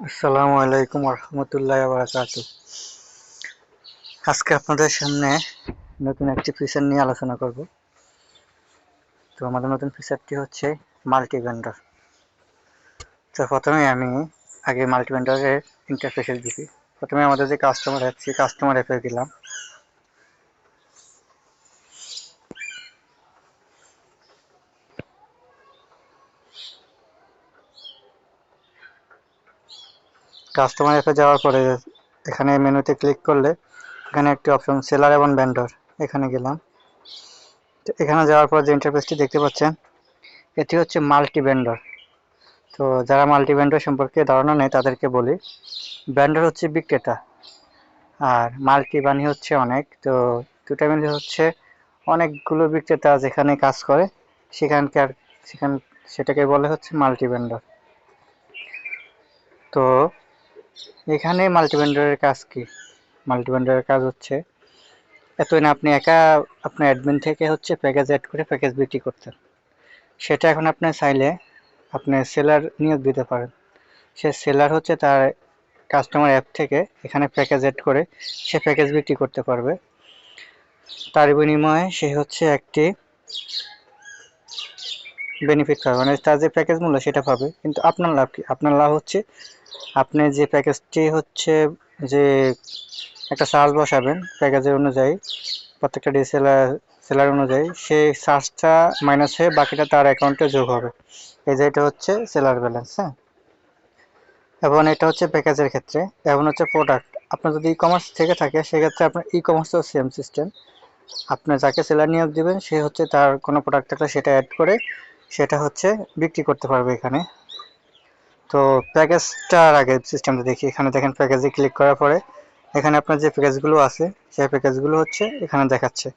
আসসালামু আলাইকুম রহমতুল্লাহ বারাকাতু। আজকে আপনাদের সামনে নতুন একটি ফিচার নিয়ে আলোচনা করব। তো আমাদের নতুন ফিচারটি হচ্ছে মাল্টি ভেন্ডর। তো প্রথমে আমি আগে মাল্টি ভেন্ডরের ইন্টারফেসে দিছি। প্রথমে আমাদের যে কাস্টমার অ্যাপ, সেই কাস্টমার অ্যাপে গেলাম। কাস্টমার অ্যাপে যাওয়ার পরে এখানে মেনুতে ক্লিক করলে এখানে একটি অপশন সেলার এবং ভেন্ডর, এখানে গেলাম। তো এখানে যাওয়ার পর যে ইন্টারফেসটি দেখতে পাচ্ছেন, এটি হচ্ছে মাল্টি ভেন্ডর। তো যারা মাল্টি ভেন্ডর সম্পর্কে ধারণা নেই তাদেরকে বলি, ভেন্ডর হচ্ছে বিক্রেতা আর মাল্টি বানি হচ্ছে অনেক। তো দুটা মিলে হচ্ছে অনেকগুলো বিক্রেতা যেখানে কাজ করে সেখানকার সেখান সেটাকে বলে হচ্ছে মাল্টি ভেন্ডর। তো এখানে মাল্টি ভেন্ডরের কাজ কি? মাল্টি ভেন্ডরের কাজ হচ্ছে, এতদিন আপনি একা আপনার অ্যাডমিন থেকে হচ্ছে প্যাকেজ অ্যাড করে প্যাকেজ বিক্রি করতেন, সেটা এখন আপনি চাইলে আপনি সেলার নিয়োগ দিতে পারেন। সে সেলার হচ্ছে তার কাস্টমার অ্যাপ থেকে এখানে প্যাকেজ অ্যাড করে সে প্যাকেজ বিক্রি করতে পারবে। তার বিনিময়ে সে হচ্ছে একটি বেনিফিট পাবে, মানে তার যে প্যাকেজ মূল্য সেটা পাবে। কিন্তু আপনার লাভ কি? আপনার লাভ হচ্ছে আপনি যে প্যাকেজটি হচ্ছে যে একটা চার্জ বসাবেন প্যাকেজের অনুযায়ী, প্রত্যেকটা সেলার অনুযায়ী সেই চার্জটা মাইনাস হয়ে বাকিটা তার অ্যাকাউন্টে যোগ হবে। এই যে এটা হচ্ছে সেলার ব্যালেন্স। হ্যাঁ, এবং এটা হচ্ছে প্যাকেজের ক্ষেত্রে। এবং হচ্ছে প্রোডাক্ট, আপনার যদি ই কমার্স থেকে থাকে সেক্ষেত্রে আপনার ই কমার্সেও সেম সিস্টেম। আপনি যাকে সেলার নিয়োগ দিবেন সে হচ্ছে তার কোনো প্রোডাক্ট থাকলে সেটা অ্যাড করে সেটা হচ্ছে বিক্রি করতে পারবে এখানে। তো প্যাকেজটার আগে সিস্টেমটা দেখি। এখানে দেখেন প্যাকেজে ক্লিক করার পরে এখানে আপনার যে প্যাকেজগুলো আছে সেই প্যাকেজগুলো হচ্ছে এখানে দেখাচ্ছে।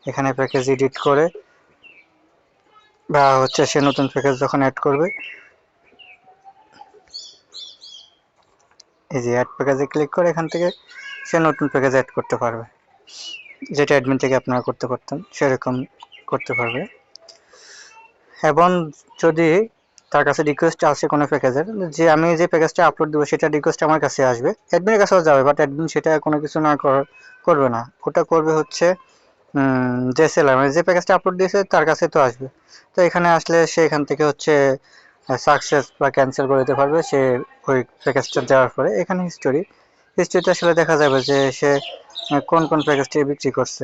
এখানে প্যাকেজ এডিট করে বা হচ্ছে সে নতুন প্যাকেজ যখন অ্যাড করবে, এই যে অ্যাড প্যাকেজে ক্লিক করে এখান থেকে সে নতুন প্যাকেজ অ্যাড করতে পারবে, যেটা অ্যাডমিন থেকে আপনারা করতে পারতেন সেরকম করতে পারবে। এবং যদি তার কাছে রিকোয়েস্ট আসে কোনো প্যাকেজের, যে আমি যে প্যাকেজটা আপলোড দেবো সেটা রিকোয়েস্ট আমার কাছে আসবে, অ্যাডমিনের কাছেও যাবে, বাট অ্যাডমিন সেটা কোনো কিছু না করবে না। ওটা করবে হচ্ছে যে সেলার, মানে যে প্যাকেজটা আপলোড দিয়েছে তার কাছে তো আসবে। তো এখানে আসলে সে এখান থেকে হচ্ছে সাকসেস বা ক্যান্সেল করে দিতে পারবে সে ওই প্যাকেজটা দেওয়ার পরে। এখানে হিস্ট্রিতে আসলে দেখা যাবে যে সে কোন কোন প্যাকেজটি বিক্রি করছে।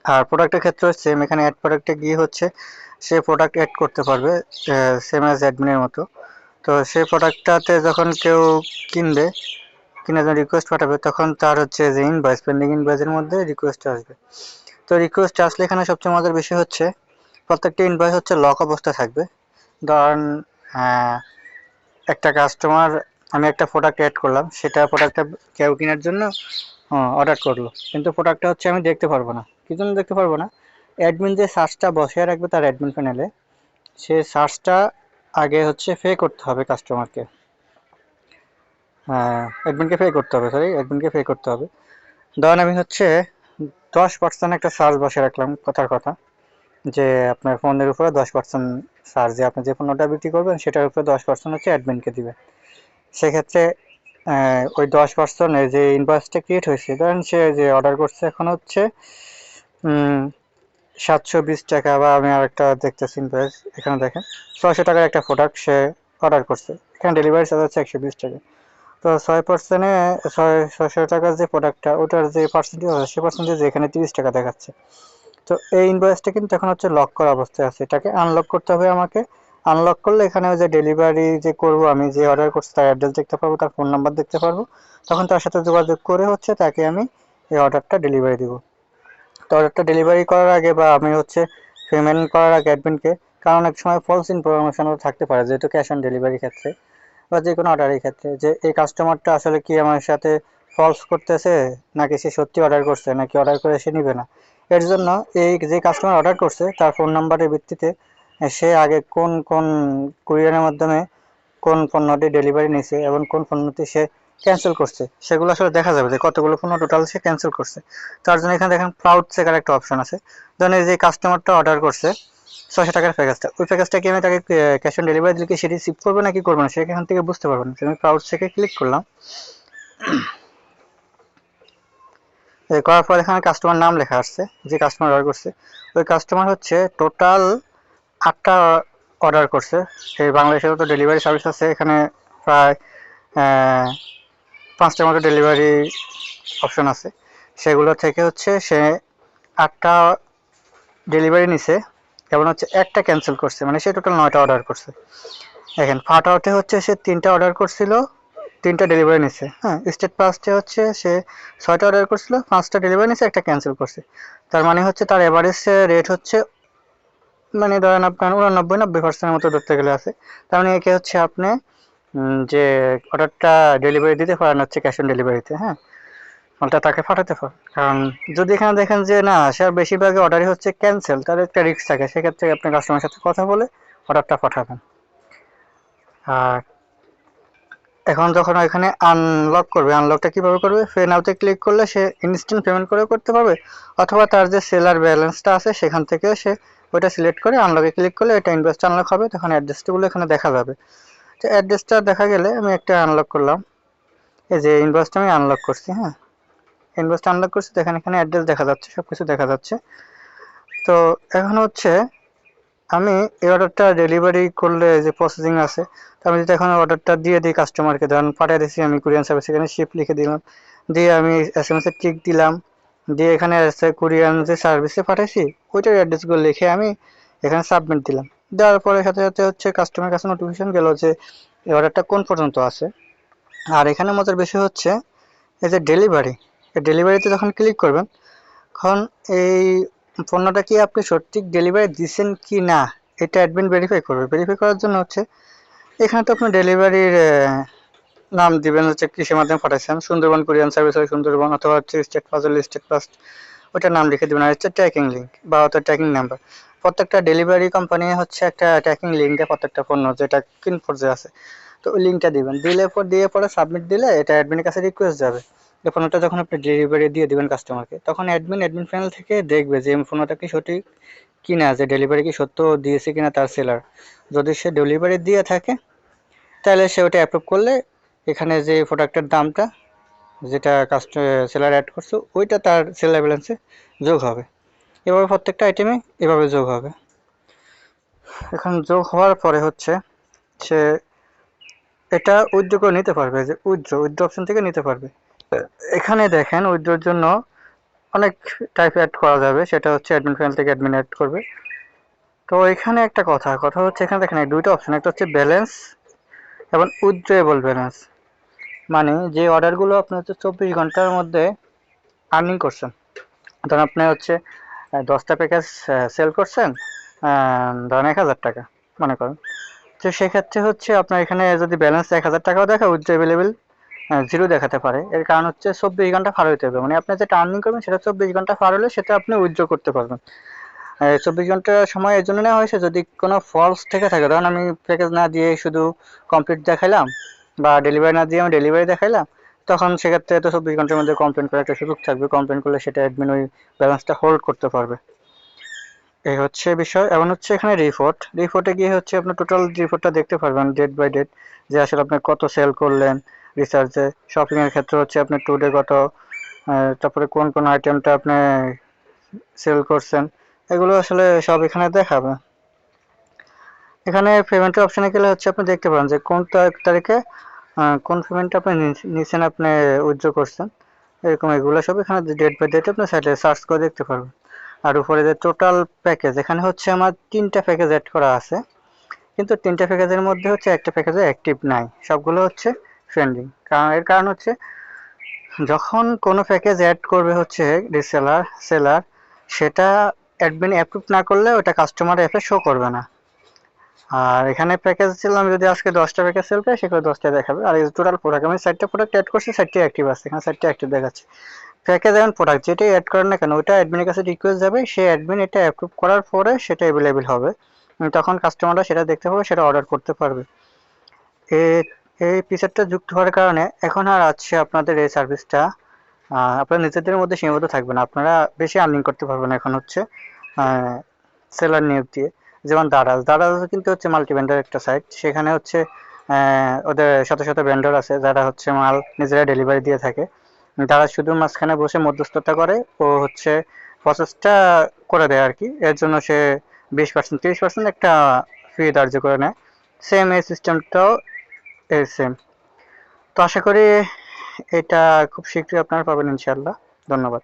আর প্রোডাক্টের ক্ষেত্রে সেম, এখানে অ্যাড প্রোডাক্টে গিয়ে হচ্ছে সে প্রোডাক্ট অ্যাড করতে পারবে সেম অ্যাজ অ্যাডমিনের মতো। তো সেই প্রোডাক্টটাতে যখন কেউ কিনবে, কিনে যখন রিকোয়েস্ট পাঠাবে তখন তার হচ্ছে যে ইনভয়েস, পেন্ডিং ইনভয়েসের মধ্যে রিকোয়েস্ট আসবে। তো রিকোয়েস্ট আসলে এখানে সবচেয়ে মজার বিষয় হচ্ছে প্রত্যেকটা ইনভয়েস হচ্ছে লক অবস্থা থাকবে। ধরেন একটা কাস্টমার, আমি একটা প্রোডাক্ট অ্যাড করলাম, সেটা প্রোডাক্টটা কেউ কেনার জন্য অর্ডার করলো, কিন্তু প্রোডাক্টটা হচ্ছে আমি দেখতে পারবো না। কি জন্য দেখতে পারবো না? অ্যাডমিন যে সার্চটা বসিয়ে রাখবে তার অ্যাডমিন প্যানেলে, সে সার্চটা আগে হচ্ছে পে করতে হবে কাস্টমারকে, অ্যাডমিনকে পে করতে হবে, সরি অ্যাডমিনকে পে করতে হবে। ধরেন আমি হচ্ছে 10% একটা চার্জ বসিয়ে রাখলাম, কথার কথা, যে আপনার ফোনের উপরে 10% চার্জ, যে আপনি যে পণ্যটা বিক্রি করবেন সেটার উপরে 10% হচ্ছে অ্যাডমিনকে দিবে। সেক্ষেত্রে ওই 10%-এর যে ইনভয়েসটা ক্রিয়েট হয়েছে, ধরেন সে যে অর্ডার করছে এখন হচ্ছে 720 টাকা, বা আমি আরেকটা দেখতেছি ইনভয়েস, এখানে দেখেন 600 টাকার একটা প্রোডাক্ট সে অর্ডার করছে, এখানে ডেলিভারি চার্জ হচ্ছে 120 টাকা। তো 6%-এ 600 টাকার যে প্রোডাক্টটা ওটার যে পার্সেন্টেজ আছে সে পার্সেন্টেজ এখানে 30 টাকা দেখাচ্ছে। তো এই ইনভয়েসটা কিন্তু এখন হচ্ছে লক করা অবস্থায় আছে, এটাকে আনলক করতে হবে আমাকে। আনলক করলে এখানে ওই যে ডেলিভারি যে করব, আমি যে অর্ডার করছি তার অ্যাড্রেস দেখতে পারবো, তার ফোন নাম্বার দেখতে পারবো, তখন তার সাথে যোগাযোগ করে হচ্ছে তাকে আমি এই অর্ডারটা ডেলিভারি দিব। তো অর্ডারটা ডেলিভারি করার আগে বা আমি হচ্ছে পেমেন্ট করার আগে অ্যাডমিনকে, কারণ অনেক সময় ফলস ইনফরমেশনও থাকতে পারে যেহেতু ক্যাশ অন ডেলিভারির ক্ষেত্রে বা যে কোনো অর্ডারের ক্ষেত্রে, যে এই কাস্টমারটা আসলে কি আমার সাথে ফলস করতেছে, নাকি সে সত্যি অর্ডার করছে, নাকি অর্ডার করে সে নিবে না। এর জন্য এই যে কাস্টমার অর্ডার করছে তার ফোন নাম্বারের ভিত্তিতে সে আগে কোন কোন কুরিয়ারের মাধ্যমে কোন পণ্যটি ডেলিভারি নিছে এবং কোন পণ্যটি সে ক্যান্সেল করছে সেগুলো আসলে দেখা যাবে যে কতগুলো পণ্য টোটাল সে ক্যান্সেল করছে। তার জন্য এখানে দেখেন ক্লাউড চেকার একটা অপশন আছে। ধরেন এই যে কাস্টমারটা অর্ডার করছে, 600 টাকার প্যাকেজটা, ওই প্যাকেজটা কি আমি তাকে ক্যাশ অন ডেলিভারি দিলে কি সে রিসিভ করবে নাকি করবে না সেখান থেকে বুঝতে পারবেন। আমি ক্রাউড থেকে ক্লিক করলাম, করার পর এখানে কাস্টমার নাম লেখা আসছে, যে কাস্টমার অর্ডার করছে ওই কাস্টমার হচ্ছে টোটাল 8টা অর্ডার করছে। এই বাংলাদেশেও তো ডেলিভারি সার্ভিস আছে, এখানে প্রায় 5টার মতো ডেলিভারি অপশন আছে, সেগুলো থেকে হচ্ছে সে 8টা ডেলিভারি নিছে এবং হচ্ছে একটা ক্যান্সেল করছে, মানে সে টোটাল 9টা অর্ডার করছে। দেখেন ফার্ট আউটে হচ্ছে সে 3টা অর্ডার করছিল, 3টা ডেলিভারি নিছে। হ্যাঁ, স্টেট ফার্স্টে হচ্ছে সে 6টা অর্ডার করছিল, 5টা ডেলিভারি নিছে, একটা ক্যান্সেল করছে। তার মানে হচ্ছে তার এভারেজ রেট হচ্ছে, মানে ধরেন আপনার 89-90% মতো ধরতে গেলে আছে। তার মানে একে হচ্ছে আপনি যে অর্ডারটা ডেলিভারি দিতে পারেন হচ্ছে ক্যাশ অন ডেলিভারিতে। হ্যাঁ, মালটা তাকে পাঠাতে পারেন। কারণ যদি এখানে দেখেন যে না, সে বেশিরভাগই অর্ডারই হচ্ছে ক্যান্সেল, তাহলে একটা রিস্ক থাকে, সেক্ষেত্রে আপনি কাস্টমারের সাথে কথা বলে অর্ডারটা পাঠাবেন। আর এখন যখন এখানে আনলক করবে, আনলকটা কিভাবে করবে, পে নাওতে ক্লিক করলে সে ইনস্ট্যান্ট পেমেন্ট করে করতে পারবে, অথবা তার যে সেলার ব্যালেন্সটা আছে সেখান থেকে সে ওইটা সিলেক্ট করে আনলকে ক্লিক করলে এটা ইনভয়েসটা আনলক হবে, তখন অ্যাড্রেসগুলো এখানে দেখা যাবে। তো অ্যাড্রেসটা দেখা গেলে আমি একটা আনলক করলাম, এই যে ইনভয়েসটা আমি আনলক করছি। হ্যাঁ, ইনভয়েসটা আনলক করছি, দেখেন এখানে অ্যাড্রেস দেখা যাচ্ছে, সব কিছু দেখা যাচ্ছে। তো এখন হচ্ছে আমি এই অর্ডারটা ডেলিভারি করলে যে প্রসেসিং আছে, তো আমি যদি এখন অর্ডারটা দিয়ে দিই কাস্টমারকে, ধরেন পাঠিয়ে দিচ্ছি আমি কুরিয়ার সার্ভিস, এখানে শিপ লিখে দিলাম, দিয়ে আমি SMS এ টিক দিলাম, দিয়ে এখানে কুরিয়ার যে সার্ভিসে পাঠাইছি ওইটার অ্যাড্রেসগুলো লিখে আমি এখানে সাবমিট দিলাম। দেওয়ার পরে সাথে সাথে হচ্ছে কাস্টমারের কাছে নোটিফিকেশন গেল যে এই অর্ডারটা কোন পর্যন্ত আছে। আর এখানে মজার বিষয় হচ্ছে এই যে ডেলিভারি, এই ডেলিভারিতে যখন ক্লিক করবেন, এখন এই পণ্যটা কি আপনি সঠিক ডেলিভারি দিচ্ছেন কি না এটা অ্যাডমিন ভেরিফাই করবে। ভেরিফাই করার জন্য হচ্ছে এখানে তো আপনি ডেলিভারির নাম দিবেন হচ্ছে কিসের মাধ্যমে পাঠাচ্ছেন, সুন্দরবন কুরিয়ান সার্ভিস হয় সুন্দরবন, অথবা হচ্ছে স্টেট ফার্স্ট হলে স্টেট ফার্স্ট, ওইটার নাম লিখে দেবেন। আর হচ্ছে ট্র্যাকিং লিঙ্ক বা হচ্ছে ট্র্যাকিং নাম্বার, প্রত্যেকটা ডেলিভারি কোম্পানি হচ্ছে একটা ট্র্যাকিং লিঙ্ক দেয় প্রত্যেকটা পণ্য যেটা কিন পর্যায়ে আছে, তো ওই লিঙ্কটা দিবেন, দিয়ে পরে সাবমিট দিলে এটা অ্যাডমিনের কাছে রিকোয়েস্ট যাবে। এই পণ্যটা যখন আপনি ডেলিভারি দিয়ে দিবেন কাস্টমারকে, তখন অ্যাডমিন প্যানেল থেকে দেখবে যে পণ্যটা কি সঠিক কিনা, যে ডেলিভারি কি সত্য দিয়েছে কিনা তার সেলার। যদি সে ডেলিভারি দিয়ে থাকে তাহলে সে ওটা অ্যাপ্রুভ করলে এখানে যে প্রোডাক্টের দামটা যেটা সেলার অ্যাড করছে ওইটা তার সেলার ব্যালেন্সে যোগ হবে। এভাবে প্রত্যেকটা আইটেমে এভাবে যোগ হবে। এখন যোগ হওয়ার পরে হচ্ছে সে এটা উইথড্র করে নিতে পারবে, যে উইথড্র অপশন থেকে নিতে পারবে। এখানে দেখেন উইথড্রর জন্য অনেক টাইপ অ্যাড করা যাবে, সেটা হচ্ছে অ্যাডমিন প্যানেল থেকে অ্যাডমিন অ্যাড করবে। তো এখানে একটা কথা হচ্ছে এখানে দেখেন দুইটা অপশন, একটা হচ্ছে ব্যালেন্স এবং উইথড্রয়েবল ব্যালেন্স, মানে যে অর্ডারগুলো আপনি হচ্ছে 24 ঘন্টার মধ্যে আর্নিং করছেন। ধরেন আপনি হচ্ছে 10টা প্যাকেজ সেল করছেন, ধরেন 1000 টাকা মনে করেন, তো সেক্ষেত্রে হচ্ছে আপনার এখানে যদি ব্যালেন্স 1000 টাকাও দেখা, উইথড্র অ্যাভেলেবেল 0 দেখাতে পারে। এর কারণ হচ্ছে 24 ঘন্টা পার হইতে হবে, মানে আপনি যেটা আর্নিং করবেন সেটা 24 ঘন্টা পার হলে সেটা আপনি উইথড্র করতে পারবেন। 24 ঘন্টা সময় এই জন্য নেওয়া হয়েছে, যদি কোনো ফলস থেকে থাকে, ধরেন আমি প্যাকেজ না দিয়ে শুধু কমপ্লিট দেখাইলাম বা ডেলিভারি না দিয়ে আমি ডেলিভারি দেখাইলাম, তখন সেক্ষেত্রে তো 24 ঘন্টার মধ্যে কমপ্লেন করার একটা সুযোগ থাকবে, কমপ্লেন করলে সেটা অ্যাডমিন ওই ব্যালেন্সটা হোল্ড করতে পারবে। এই হচ্ছে বিষয়। এবং হচ্ছে এখানে রিপোর্টে গিয়ে হচ্ছে আপনি টোটাল রিপোর্টটা দেখতে পারবেন ডেট বাই ডেট, যে আসলে আপনি কত সেল করলেন রিসার্চে। শপিংয়ের ক্ষেত্রে হচ্ছে আপনি টুডে কত, তারপরে কোন কোন আইটেমটা আপনি সেল করছেন, এগুলো আসলে সব এখানে দেখাবে। এখানে পেমেন্টের অপশানে গেলে হচ্ছে আপনি দেখতে পারেন যে কোন তারিখে কোন পেমেন্টটা আপনি নিচ্ছেন, আপনি উইথড্র করছেন, এরকম এগুলো সব এখানে ডেট বাই ডেট আপনি সাইডে সার্চ করে দেখতে পারবেন। আর উপরে যে টোটাল প্যাকেজ, এখানে হচ্ছে আমার 3টা প্যাকেজ অ্যাড করা আছে, কিন্তু 3টা প্যাকেজের মধ্যে হচ্ছে একটা প্যাকেজে অ্যাক্টিভ নাই, সবগুলো হচ্ছে পেন্ডিং। এর কারণ হচ্ছে যখন কোনো প্যাকেজ অ্যাড করবে হচ্ছে সেলার, সেটা অ্যাডমিন অ্যাপ্রুভ না করলে ওটা কাস্টমার অ্যাপে শো করবে না। আর এখানে প্যাকেজ ছিল, আমি যদি আজকে 10টা প্যাকেজ সেল করি সেগুলো 10টা দেখাবে। আর এই টোটাল প্রোডাক্ট আমি 4টা প্রোডাক্ট অ্যাড করছি, 4টি অ্যাক্টিভ আছে, এখানে 4টি অ্যাক্টিভ দেখাচ্ছে। প্যাকেজ এবং প্রোডাক্ট যেটাই অ্যাড করেন না কেন ওইটা অ্যাডমিনের কাছে রিকোয়েস্ট যাবে, সেই অ্যাডমিন এটা অ্যাপ্রুভ করার পরে সেটা অ্যাভেলেবেল হবে, তখন কাস্টমাররা সেটা দেখতে পাবে, সেটা অর্ডার করতে পারবে। এই ফিচারটা যুক্ত হওয়ার কারণে এখন আর আছে আপনাদের এই সার্ভিসটা আপনারা নিজেদের মধ্যে সীমাবদ্ধ থাকবে না, আপনারা বেশি আর্নিং করতে পারবেন এখন হচ্ছে সেলার নিয়োগ দিয়ে। যেমন দারাজ, দারাজ কিন্তু হচ্ছে মাল্টি ভেন্ডার একটা সাইট। সেখানে হচ্ছে ওদের শত শত ভেন্ডর আছে যারা হচ্ছে মাল নিজেরা ডেলিভারি দিয়ে থাকে। তারা শুধু মাঝখানে বসে মধ্যস্থতা করে ও হচ্ছে প্রসেসটা করে দেয় আর কি। এর জন্য সে 20% 30% একটা ফি ধার্য করে নেয়। সেম এই সিস্টেমটাও এই সেম। তো আশা করি এটা খুব শীঘ্রই আপনারা পাবেন ইনশাল্লাহ। ধন্যবাদ।